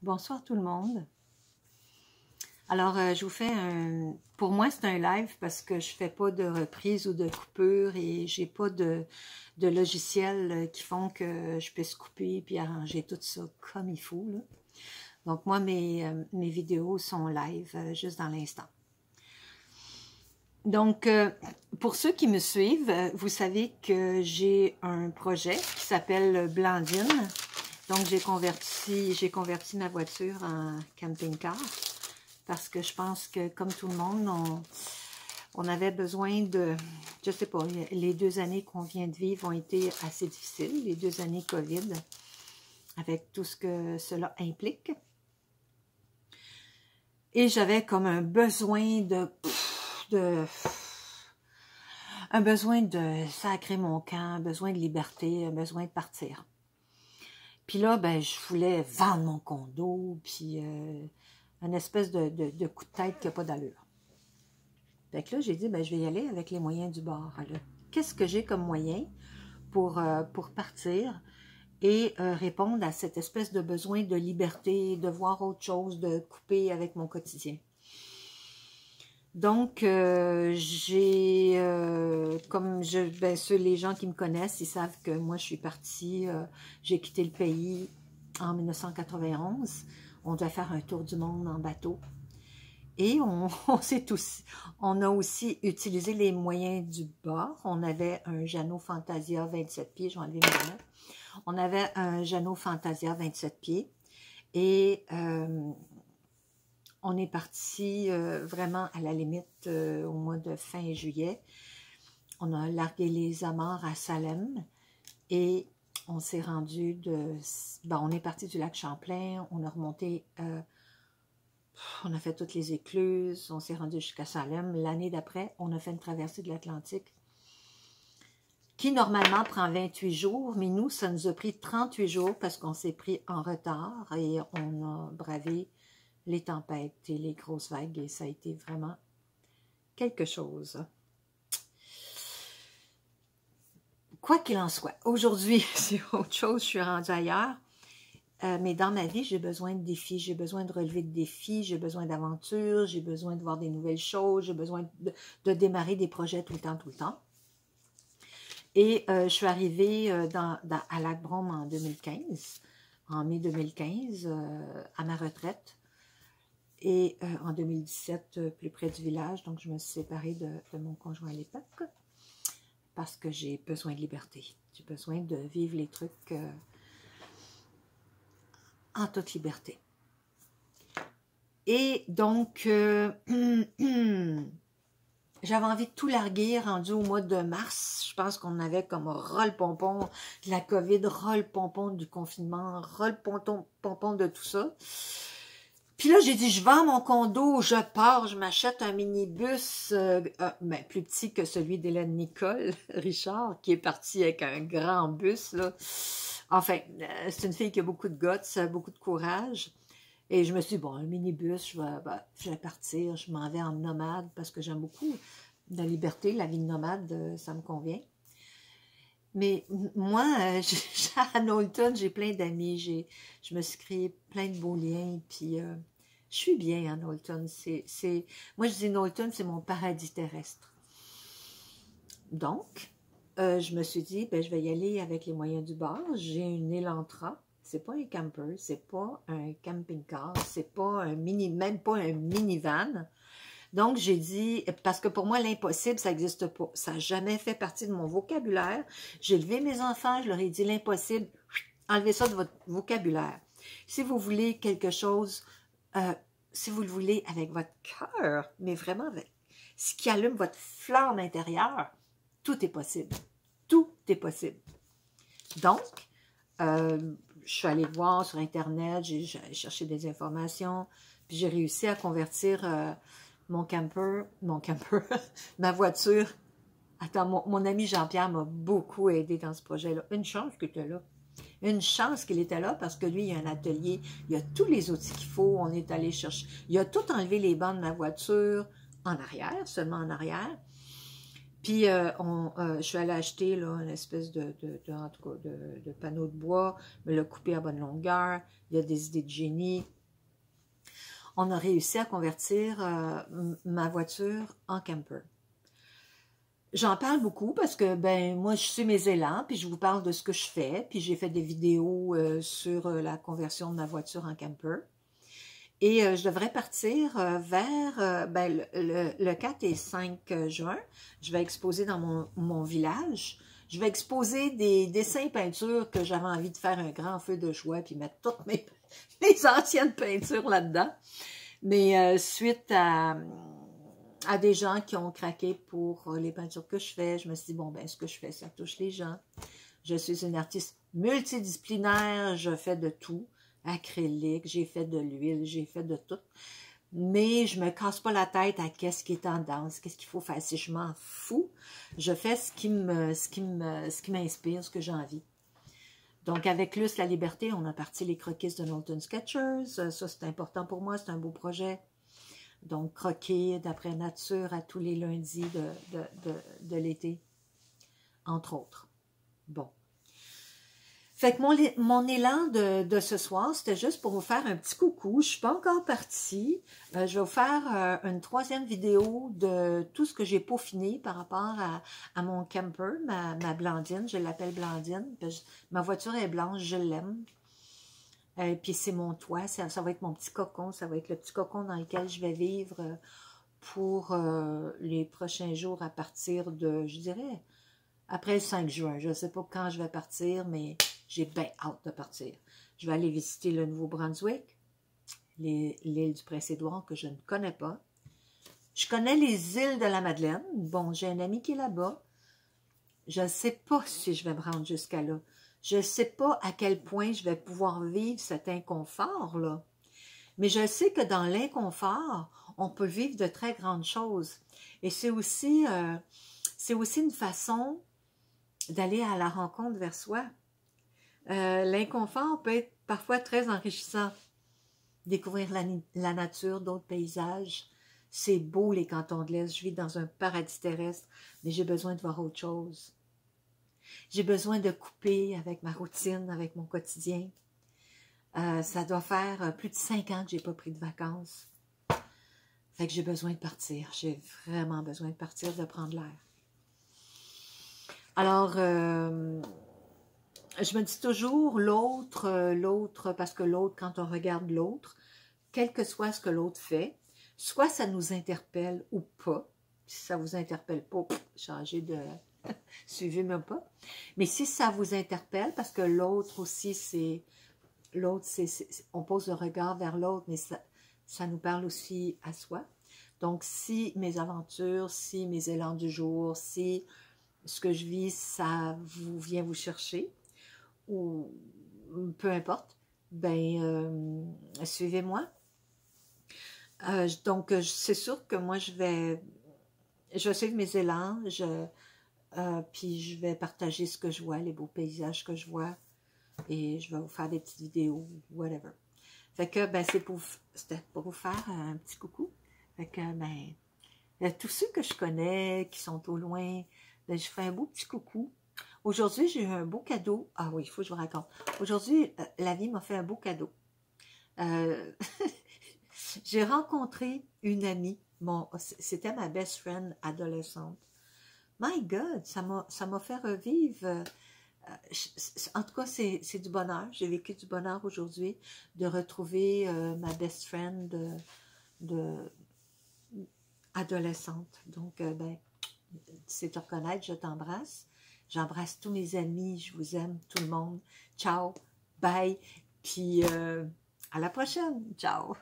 Bonsoir tout le monde. Alors, je vous fais un... Pour moi, c'est un live parce que je fais pas de reprise ou de coupure et j'ai pas de logiciels qui font que je puisse couper puis arranger tout ça comme il faut, là. Donc, moi, mes vidéos sont live juste dans l'instant. Donc, pour ceux qui me suivent, vous savez que j'ai un projet qui s'appelle Blandine. Donc, j'ai converti ma voiture en camping-car parce que je pense que, comme tout le monde, on avait besoin de... Je sais pas, les 2 années qu'on vient de vivre ont été assez difficiles, les 2 années COVID, avec tout ce que cela implique. Et j'avais comme un besoin de sacrer mon camp, un besoin de liberté, un besoin de partir. Puis là, ben, je voulais vendre mon condo, puis une espèce de coup de tête qui n'a pas d'allure. Fait que là, j'ai dit, ben, je vais y aller avec les moyens du bord. Qu'est-ce que j'ai comme moyen pour partir et répondre à cette espèce de besoin de liberté, de voir autre chose, de couper avec mon quotidien? Donc, les gens qui me connaissent, ils savent que moi, je suis partie, j'ai quitté le pays en 1991. On devait faire un tour du monde en bateau. Et on a aussi utilisé les moyens du bord. On avait un Jeannot Fantasia 27 pieds, je vais enlever mes lunettes. On avait un Jeannot Fantasia 27 pieds. Et on est parti vraiment à la limite au mois de fin juillet. On a largué les amarres à Salem et on s'est rendu on est parti du lac Champlain, on a remonté, on a fait toutes les écluses, on s'est rendu jusqu'à Salem. L'année d'après, on a fait une traversée de l'Atlantique qui normalement prend 28 jours, mais nous, ça nous a pris 38 jours parce qu'on s'est pris en retard et on a bravé les tempêtes et les grosses vagues, et ça a été vraiment quelque chose. Quoi qu'il en soit, aujourd'hui, c'est autre chose, je suis rendue ailleurs, mais dans ma vie, j'ai besoin de défis, j'ai besoin de relever de défis, j'ai besoin d'aventures, j'ai besoin de voir des nouvelles choses, j'ai besoin de démarrer des projets tout le temps. Et je suis arrivée à Lac-Brome en 2015, en mai 2015, à ma retraite. Et en 2017, plus près du village, donc je me suis séparée de mon conjoint à l'époque parce que j'ai besoin de liberté. J'ai besoin de vivre les trucs en toute liberté. Et donc, j'avais envie de tout larguer, rendu au mois de mars. Je pense qu'on avait comme ras-le-pompon de la COVID, ras-le-pompon du confinement, ras-le-pompon de tout ça. Puis là, j'ai dit, je vends mon condo, je pars, je m'achète un minibus plus petit que celui d'Hélène Nicole Richard, qui est partie avec un grand bus, là. Enfin, c'est une fille qui a beaucoup de guts, beaucoup de courage. Et je me suis dit, bon, un minibus, je vais partir, je m'en vais en nomade, parce que j'aime beaucoup la liberté, la vie de nomade, ça me convient. Mais moi, à Knowlton, j'ai plein d'amis, je me suis créé plein de beaux liens, puis je suis bien à Knowlton. Moi, je dis Knowlton, c'est mon paradis terrestre. Donc, je me suis dit, ben, je vais y aller avec les moyens du bord. J'ai une Elantra, c'est pas un camper, c'est pas un camping-car, c'est pas même pas un minivan. Donc, j'ai dit, parce que pour moi, l'impossible, ça n'existe pas. Ça n'a jamais fait partie de mon vocabulaire. J'ai levé mes enfants, je leur ai dit l'impossible, enlevez ça de votre vocabulaire. Si vous voulez quelque chose, si vous le voulez avec votre cœur, mais vraiment avec ce qui allume votre flamme intérieure, tout est possible. Tout est possible. Donc, je suis allée voir sur Internet, j'ai cherché des informations, puis j'ai réussi à convertir mon camper, ma voiture. Attends, mon ami Jean-Pierre m'a beaucoup aidé dans ce projet-là. Une chance qu'il était là. Une chance qu'il était là parce que lui, il a un atelier, il a tous les outils qu'il faut, on est allé chercher. Il a tout enlevé les bancs de ma voiture en arrière, seulement en arrière. Puis, je suis allée acheter là, une espèce de panneau de bois, me l'a coupé à bonne longueur. Il y a des idées de génie. on a réussi à convertir ma voiture en camper. J'en parle beaucoup parce que, ben, moi, je suis mes élans, puis je vous parle de ce que je fais, puis j'ai fait des vidéos sur la conversion de ma voiture en camper. Et je devrais partir vers ben, le 4 et 5 juin. Je vais exposer dans mon village. Je vais exposer des dessins et peintures que j'avais envie de faire un grand feu de joie, puis mettre toutes mes anciennes peintures là-dedans. Mais suite à des gens qui ont craqué pour les peintures que je fais, je me suis dit, bon, ben, ce que je fais, ça touche les gens. Je suis une artiste multidisciplinaire, je fais de tout. Acrylique, j'ai fait de l'huile, j'ai fait de tout. Mais je me casse pas la tête à qu'est-ce qui est tendance, qu'est-ce qu'il faut faire. Si je m'en fous, je fais ce qui m'inspire, ce que j'ai envie. Donc, avec Luce La Liberté, on a parti les croquis de Knowlton Sketchers. Ça, c'est important pour moi, c'est un beau projet. Donc, croquer d'après nature à tous les lundis de l'été, entre autres. Bon. Fait que mon élan de ce soir, c'était juste pour vous faire un petit coucou. Je suis pas encore partie. Je vais vous faire une troisième vidéo de tout ce que j'ai peaufiné par rapport à mon camper, ma Blandine. Je l'appelle Blandine. Ma voiture est blanche, je l'aime. Puis c'est mon toit, ça va être mon petit cocon. Ça va être le petit cocon dans lequel je vais vivre pour les prochains jours à partir de, je dirais, après le 5 juin. Je ne sais pas quand je vais partir, mais j'ai bien hâte de partir. Je vais aller visiter le Nouveau-Brunswick, l'île du Prince-Édouard que je ne connais pas. Je connais les îles de la Madeleine. Bon, j'ai un ami qui est là-bas. Je ne sais pas si je vais me rendre jusqu'à là. Je ne sais pas à quel point je vais pouvoir vivre cet inconfort-là. Mais je sais que dans l'inconfort, on peut vivre de très grandes choses. Et c'est aussi une façon d'aller à la rencontre vers soi. L'inconfort peut être parfois très enrichissant. Découvrir la nature, d'autres paysages. C'est beau les cantons de l'Est. Je vis dans un paradis terrestre, mais j'ai besoin de voir autre chose. J'ai besoin de couper avec ma routine, avec mon quotidien. Ça doit faire plus de 5 ans que je n'ai pas pris de vacances. Fait que j'ai besoin de partir. J'ai vraiment besoin de partir, de prendre l'air. Alors, je me dis toujours l'autre, parce que l'autre, quand on regarde l'autre, quel que soit ce que l'autre fait, soit ça nous interpelle ou pas. Si ça ne vous interpelle pas, changez de... suivez-moi pas. Mais si ça vous interpelle, parce que l'autre aussi, c'est... L'autre, on pose le regard vers l'autre, mais ça nous parle aussi à soi. Donc, si mes aventures, si mes élans du jour, si ce que je vis, ça vient vous chercher, ou peu importe, ben, suivez-moi. Donc, c'est sûr que moi, je vais suivre mes élans, puis je vais partager ce que je vois, les beaux paysages que je vois, et je vais vous faire des petites vidéos, whatever. Fait que, ben, c'était pour vous faire un petit coucou. Fait que, ben, tous ceux que je connais, qui sont au loin, ben, je fais un beau petit coucou. Aujourd'hui, j'ai eu un beau cadeau. Ah oui, il faut que je vous raconte. Aujourd'hui, la vie m'a fait un beau cadeau. J'ai rencontré une amie. C'était ma best friend adolescente. My God, ça m'a fait revivre. En tout cas, c'est du bonheur. J'ai vécu du bonheur aujourd'hui de retrouver ma best friend adolescente. Donc, ben, c'est te reconnaître, je t'embrasse. J'embrasse tous mes amis, je vous aime, tout le monde. Ciao, bye, puis à la prochaine. Ciao.